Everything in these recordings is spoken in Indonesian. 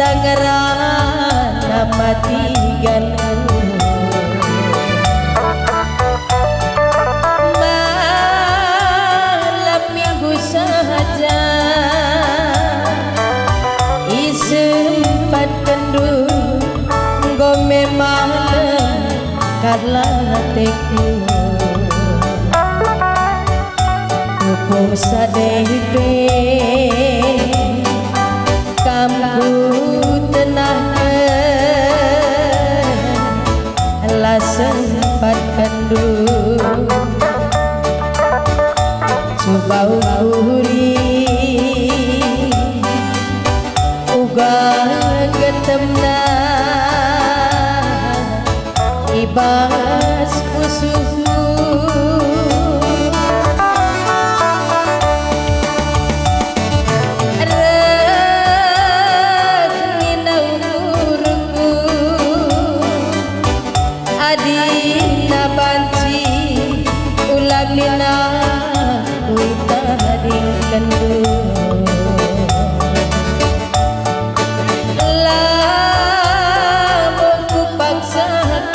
Tangerang mati ganu malam minggu saja isempat kendu gome malam karena teku tupung sadepe kamku sempat kendu coba ukuri uga getemna ibas musuhku adina banci ulam nina wita dingkendu lamun ku paksakeun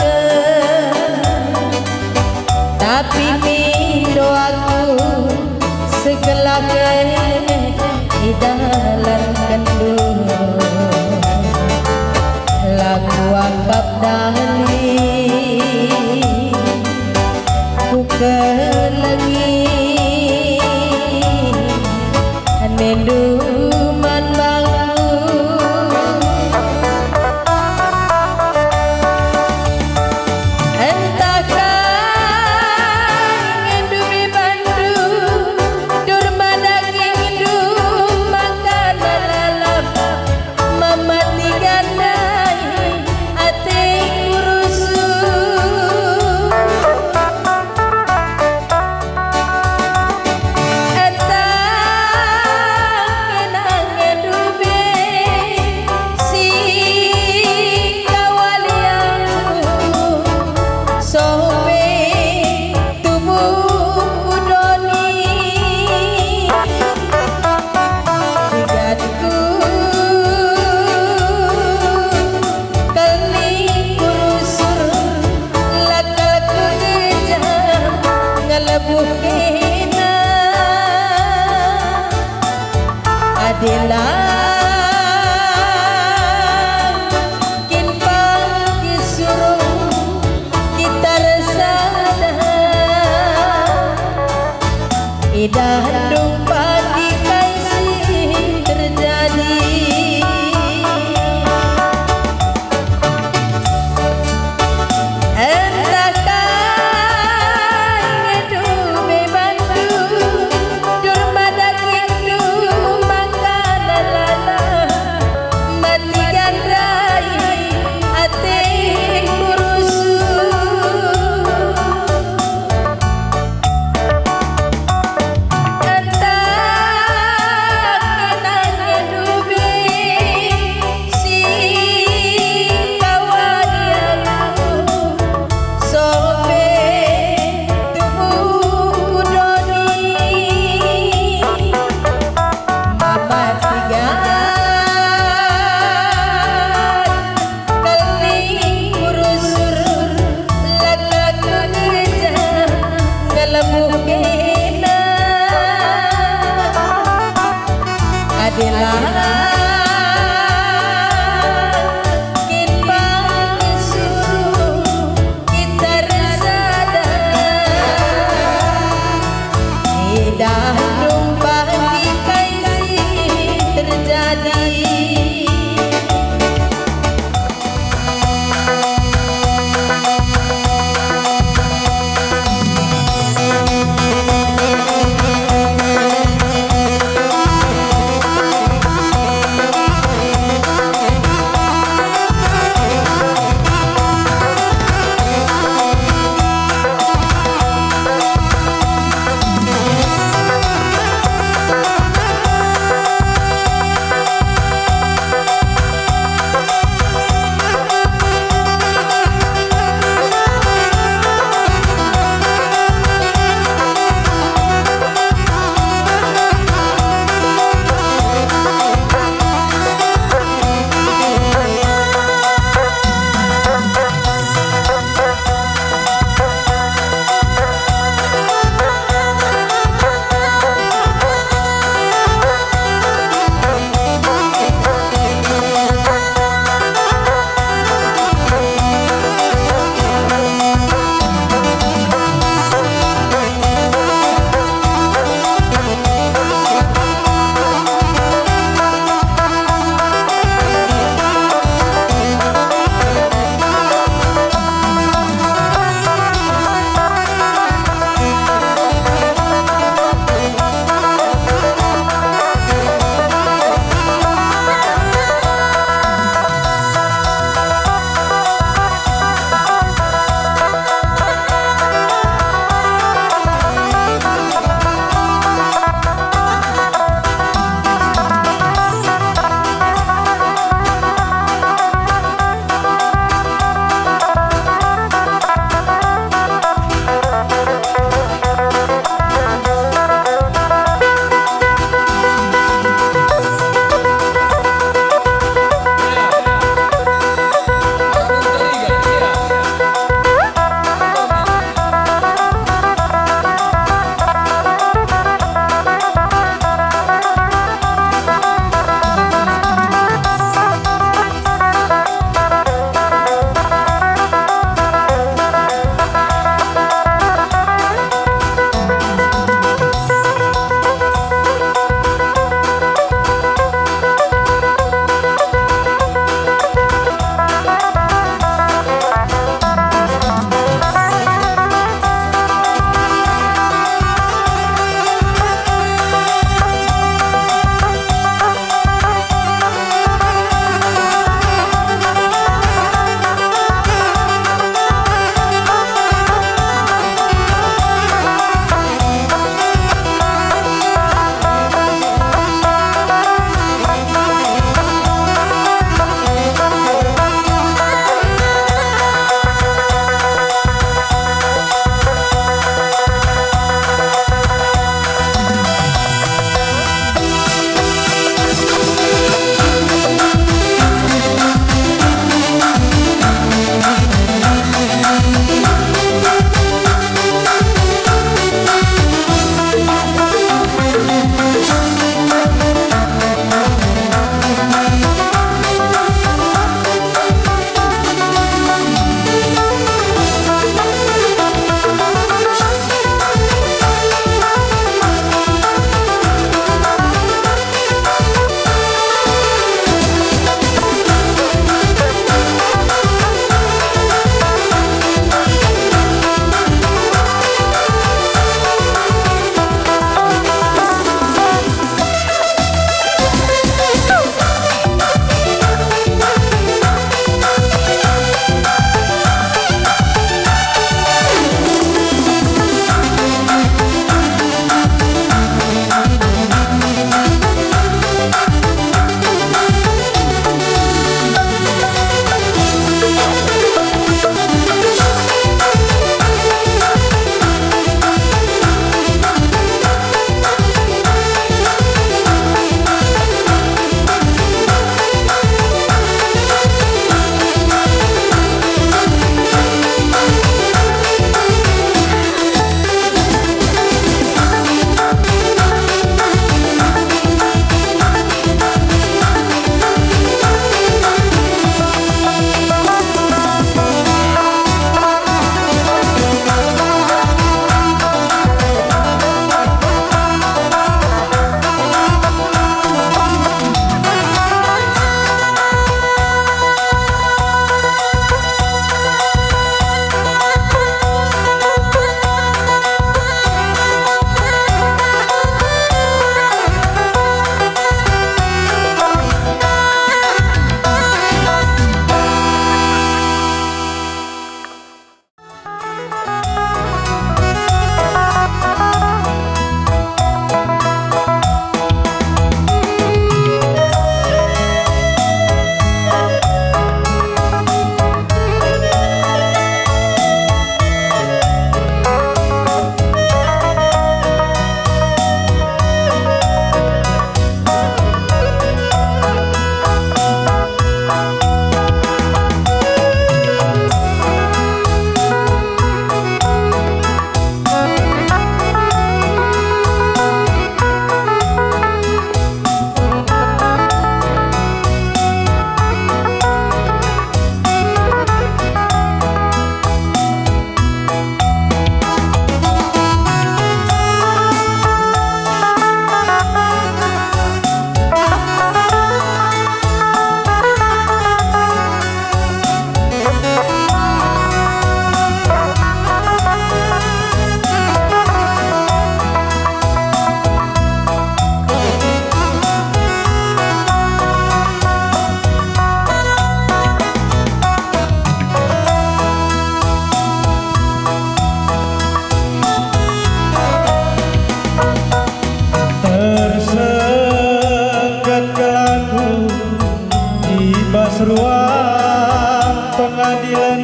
ruang pengadilan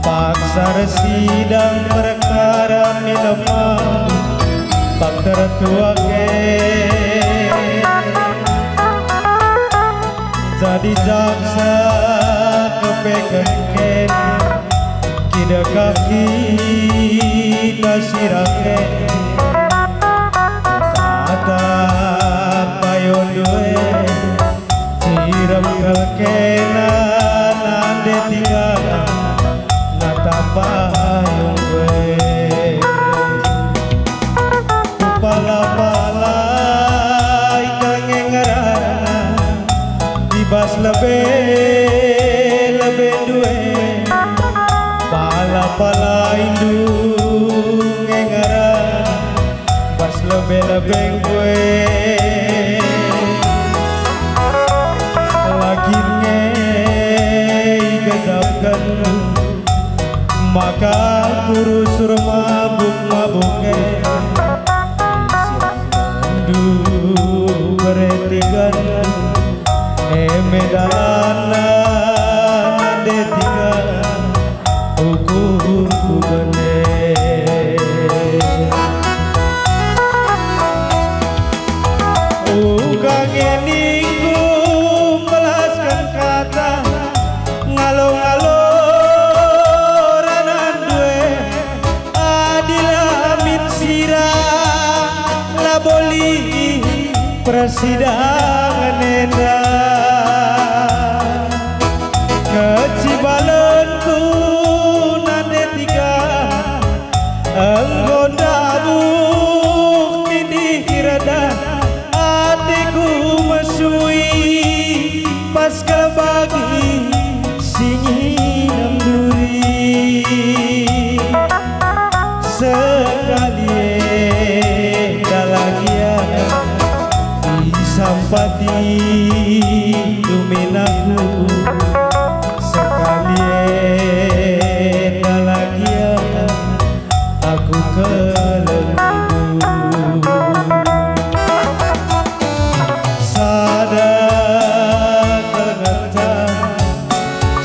paksa sidang perkara minuman pak tertua jadi jaksa kepekenken kida kaki kasiraken tata payon due siram kelkena nande tiga nata payung gue pala-pala ikan ngeran ibas lebih duwe pala-pala indung ngeran bas lebih gue lagi ngegazapkan maka kurus mabuk-mabuknya beretikan medalanan de tiga hukum bene ukang eningku melaskan kata ngalo-ngalo ranan due adilamin sirah laboli persidangan nenda kecibalenku nande tiga enggonda bukti dikirada hatiku mesui pasca bagi singinem duri sekali dalagian sampati duminaku sekali dalagia aku kelenggu sadar kengetan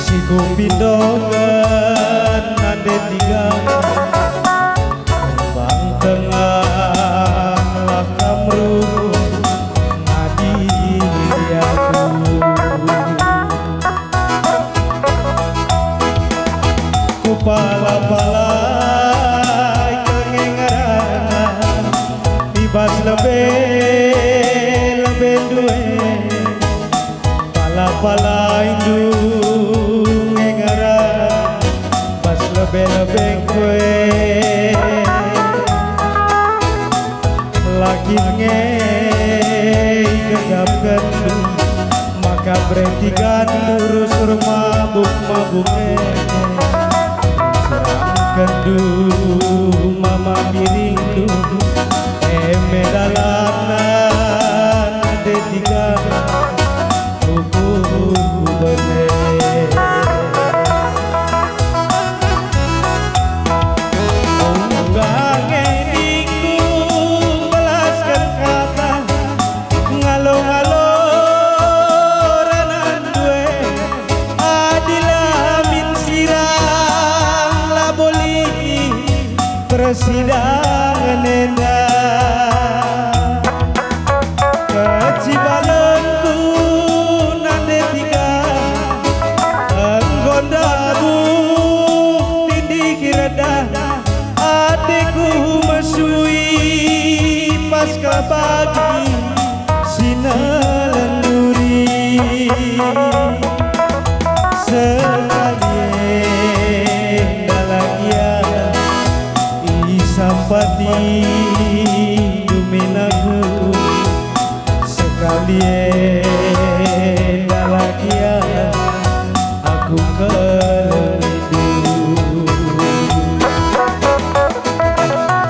si kupindongan nade tiga bang tengah lakamru pala-pala kengengaran ibas lebih duwe pala-pala indung ngengaran bas lebih kue lagi ngegazapkan maka berhentikan urus mabuk-mabuknya kendu mama birindu medalanan de tiga hukum bene unggang eningku belaskan kata ngalo-ngalo ranan due adilamin sirang laboli persidangan nenda kecibalenku nande tiga enggonda bukti dikirada hatiku mesui pasca pagi sinalan duri sekali dalagia sampati duminaku sekali dalagia aku kelenggu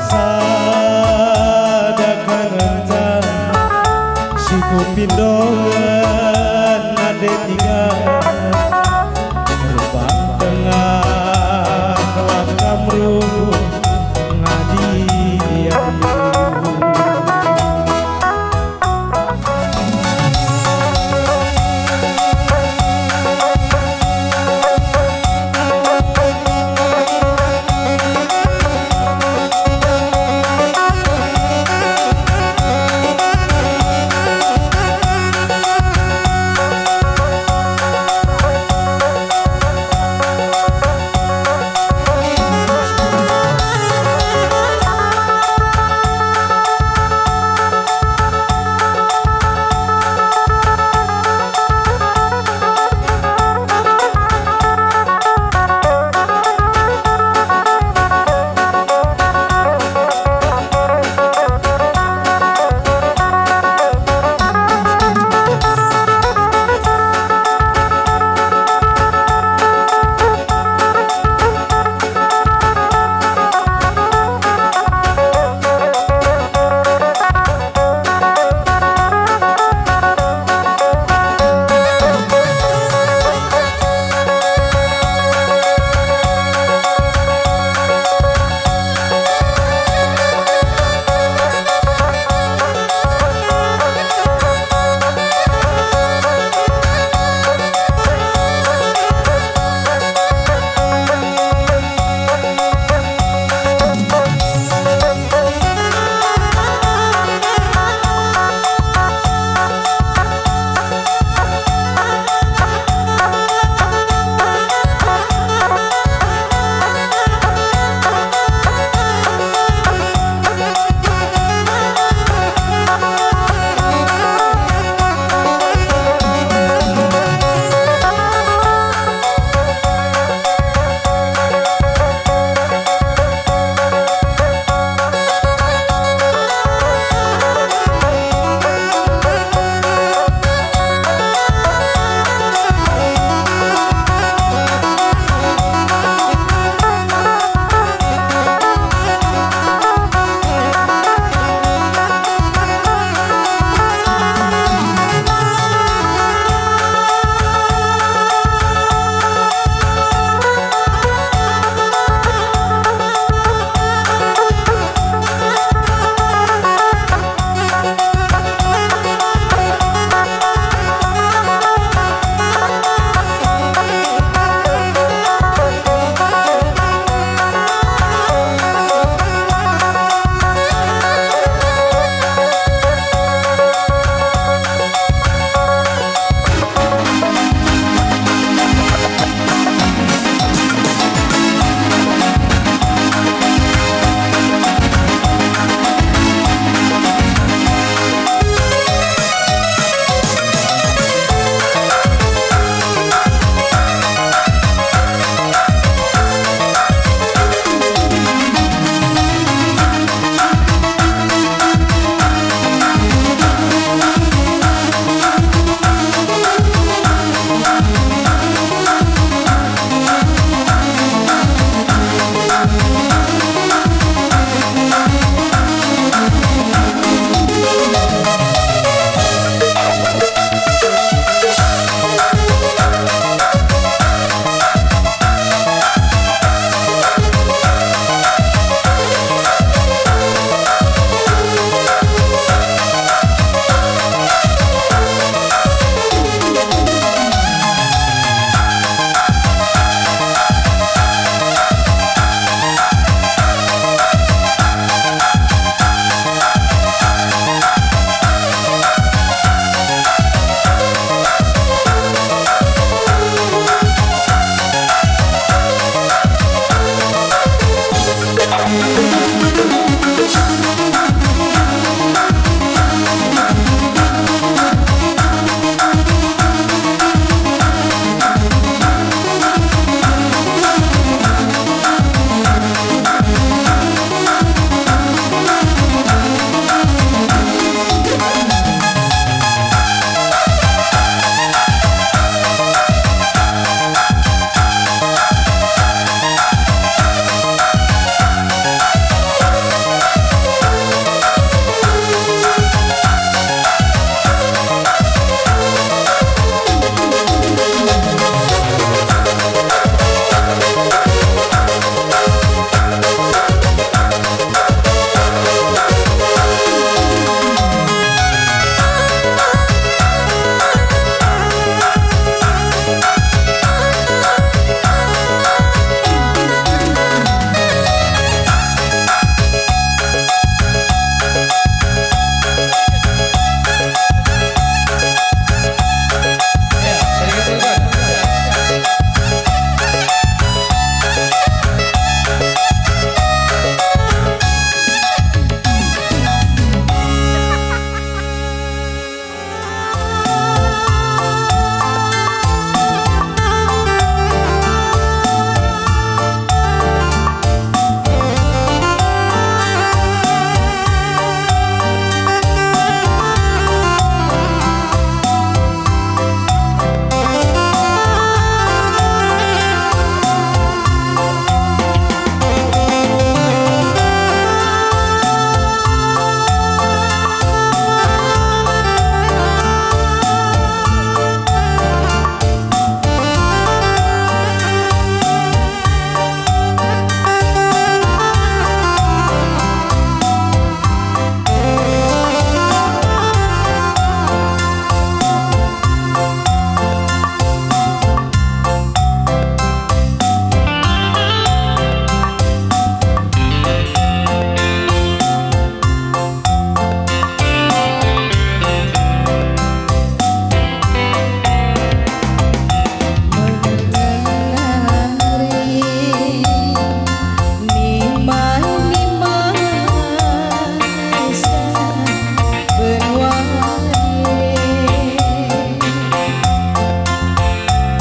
sadakan rencana si kupindongan nade tiga terbang tengah kelakam ruh ngadi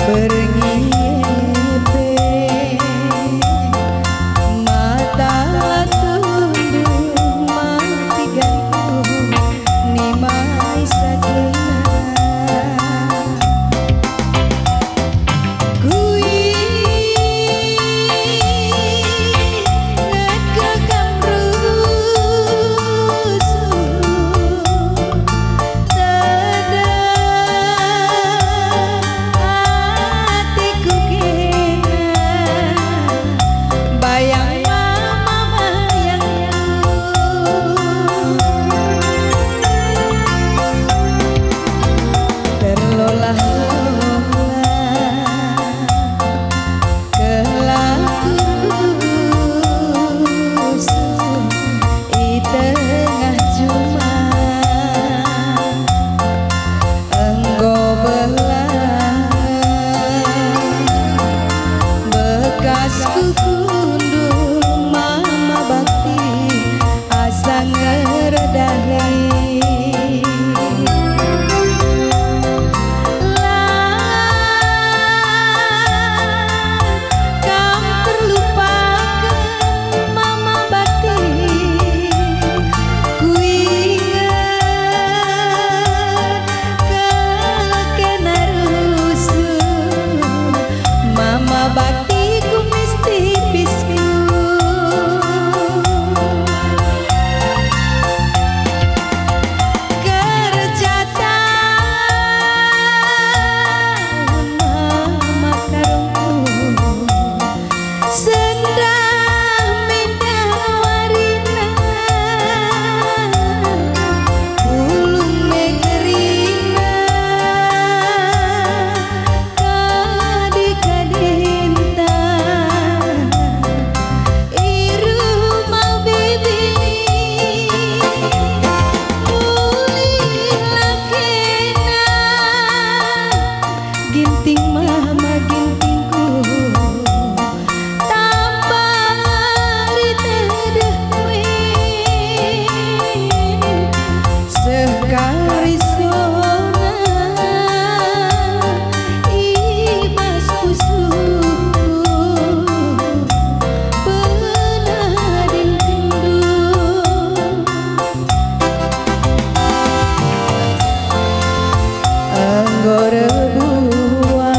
berngipe mata tunduk mati gantung ni mai sakena kui ngekekam rusuh tada hatiku kena bayang mama bayangku terlolah-lolah kelaku rusuh di tengah Jumat engkau bekasku kundul mama bakti asa ngeredahi kam terlupakan mama bakti ku ingat kekena rusuh mama bakti ku mesti pisku kerja tahun mama karungku sendah mindah warina ulung megerina kadika-dinta iru mau bibi mulihlah kena ginting mama gintingku tambah ditedeh we sekali sona ibas usuhku penading kendung anggo rebuan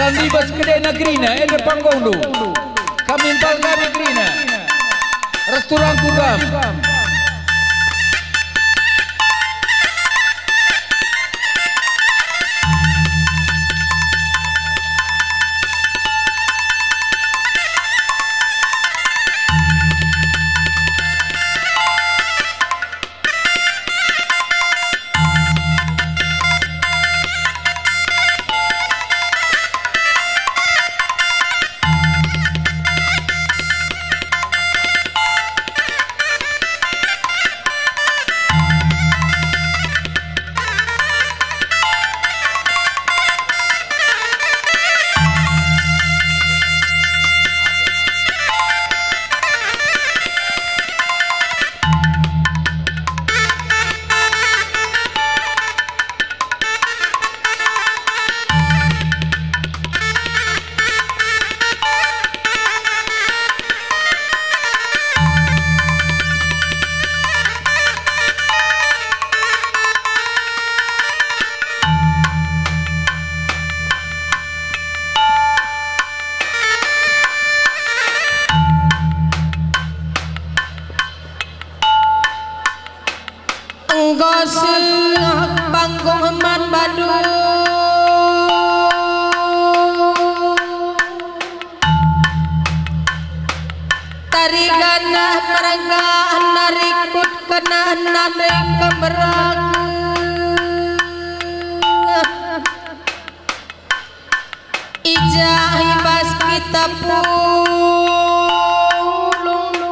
Kandi bas kedai negrina ada panggung du. Kami palgar negrina. Restoran kudam. Panggung man badu tarigana mereka narikut kena nade kemerak ijah ibas kita pulung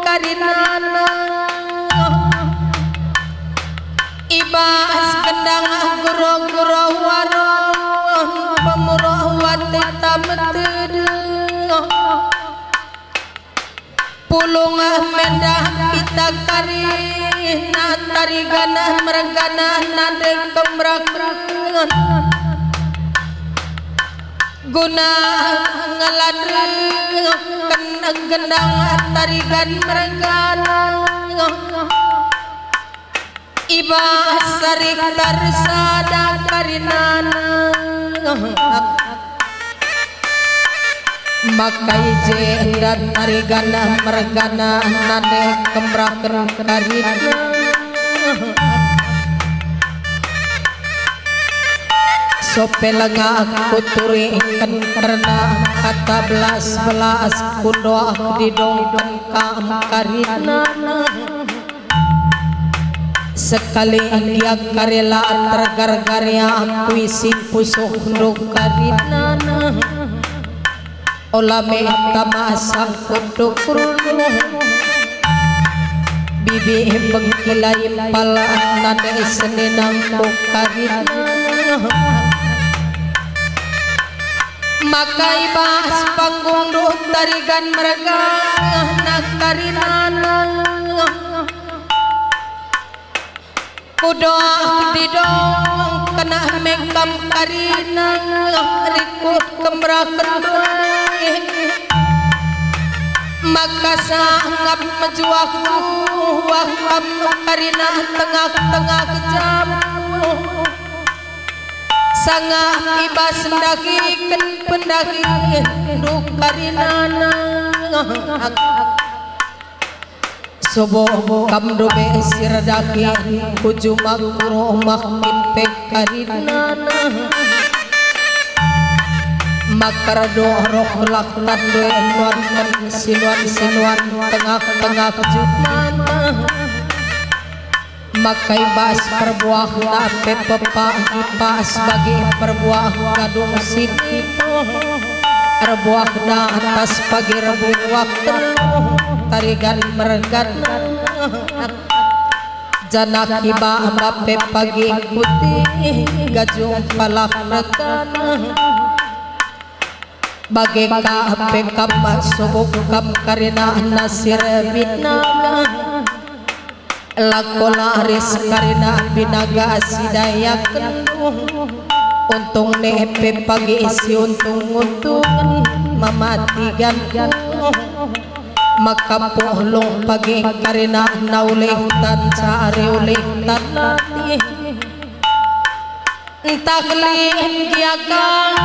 karinana ibas kendang guro-guro warong pemurah wati tametir pulung mendah kita karina tarigana mergana nade kemrak guna ngaladri kena gendang tarigan mergana ibas sarik tarsada karinana makai jendan tarigana mergana nade kemrak karina sopelanga aku turikan karena kata belas kudo didongkan kam karina sekali dia karela tergar-garya puisi pusuk nduk karina olame tamasak kuduk bibi bengkilai pala nade senenang karina maka ibas panggung duh tarigan mereka nak karinana kudoh didong kena mekam karina rikut kemrak maka sangat menjuak wakam karina tengah-tengah kejam sangat ibas mendakikan pendaki duk karinana sobo kamdo be siradaki kujumak rumah impek karinana makardo roh laktan do enwan sinuan tengah kejumana makai bas perbuah nape pepa ipas bagi perbuah kadung sini perbuah na atas pagi rebu waktu tarigan mergan janak iba mape pagi putih gajung palak rekan bagi kape kapa subuk kap karina nasir binaga lakola aris karina binaga asidaya kendung untung nepe pagi isi untung mamati gantung maka pohlong pagi karina nauleh tan cari uleh tanati Taklin giakang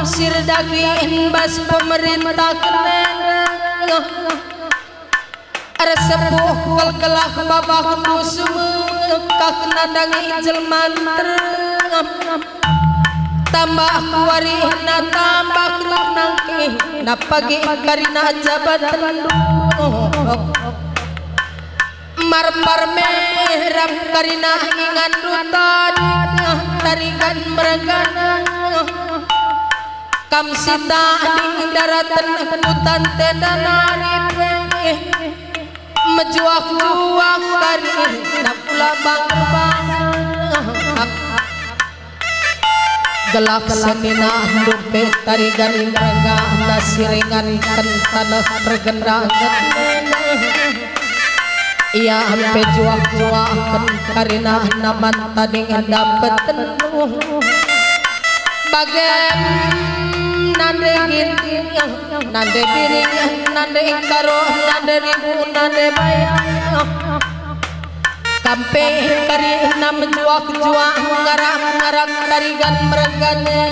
sirdakin bas pemerintah kenen Arsepuh kalkelak babak dusum kak nadangi jelmanter tambah warina tambah nangki napagi karina jabatan marmar merah karina ingan rutan tarikan merengana kam sita ning daratan hutan tendanaripe mejuak-juak karina pula bang gelak sanina dupe tarigan merengana siringan kan tanah pergendangan ia ampe juak-juakan karina naman tading dapet tenuh bagem nande ginting nande piring nande ingkaro nande ribu nande bayang kampe karina menjuak-juak ngarang-ngarang tarigan meregane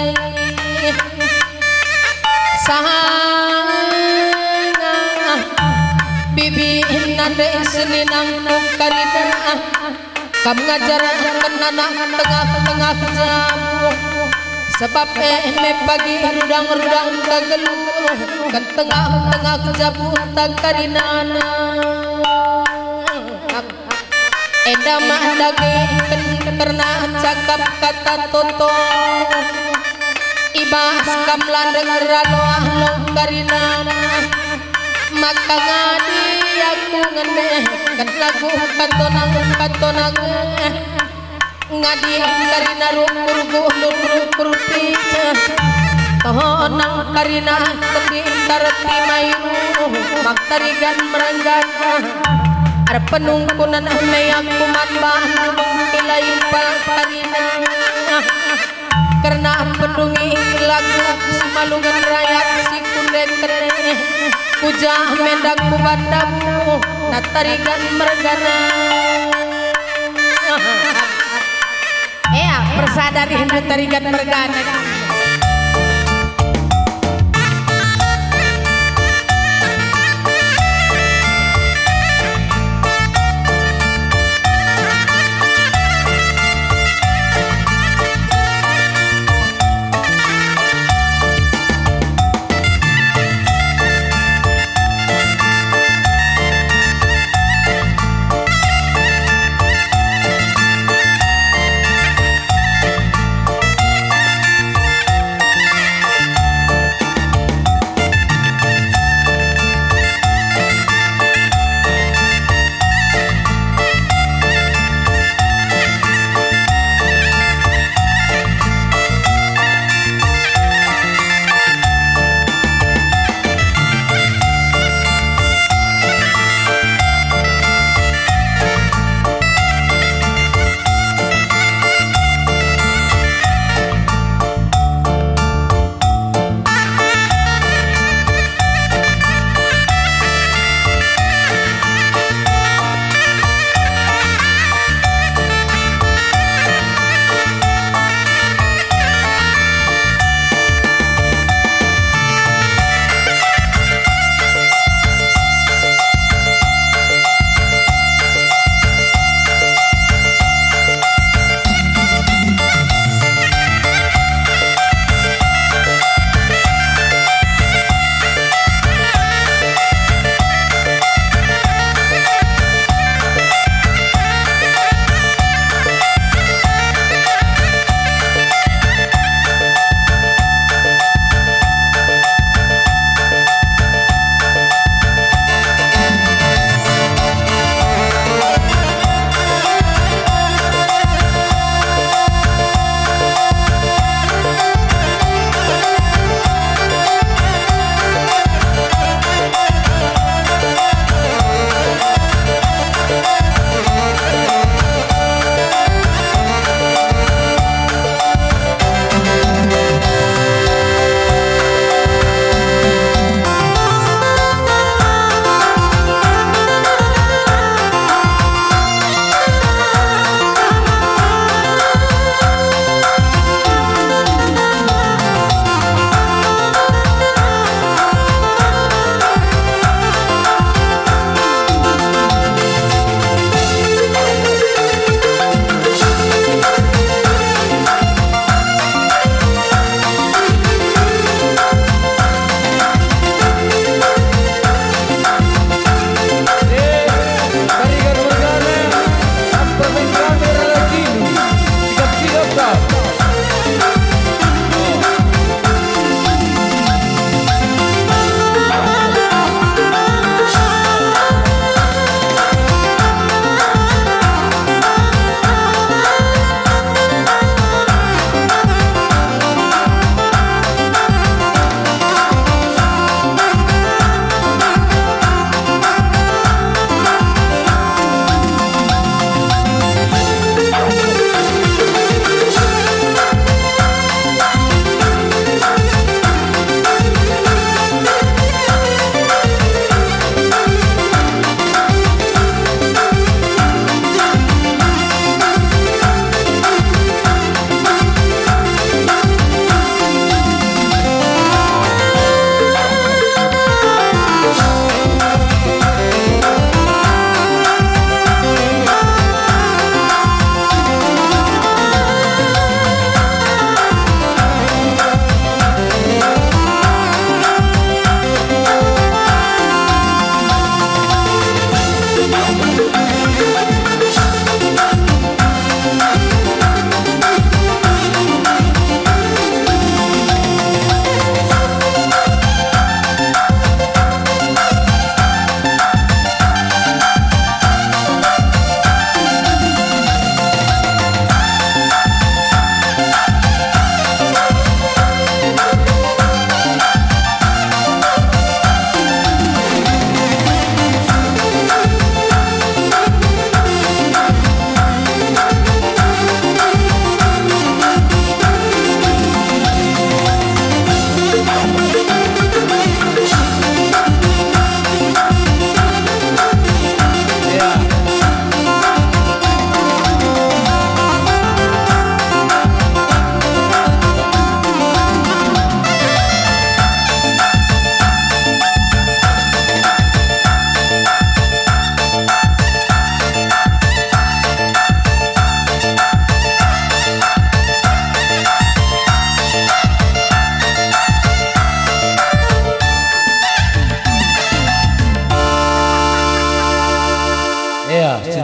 bibi nande seninang karina kam ngajar kenana tengah-tengah jamu sebab me pagi rudang-rudang tageluh kan tengah-tengah jamu tak karina edama dage karena cakap kata toto ibas kam landeng rano karina maka ngadi aku ngene kan lagu katonang ngadi karina rukur pica tohonang karina tendi tarti mayu maktarigan meranggana ada penungkunan meyak kumambah ilain pal karina karena pendungi lagu semalungan rakyat si kunden keren Puja mendak kubandamu natarigan mergana persadari hendak tarigan mergana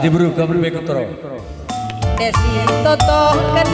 Diburu gambar Bekutro. Desi totohken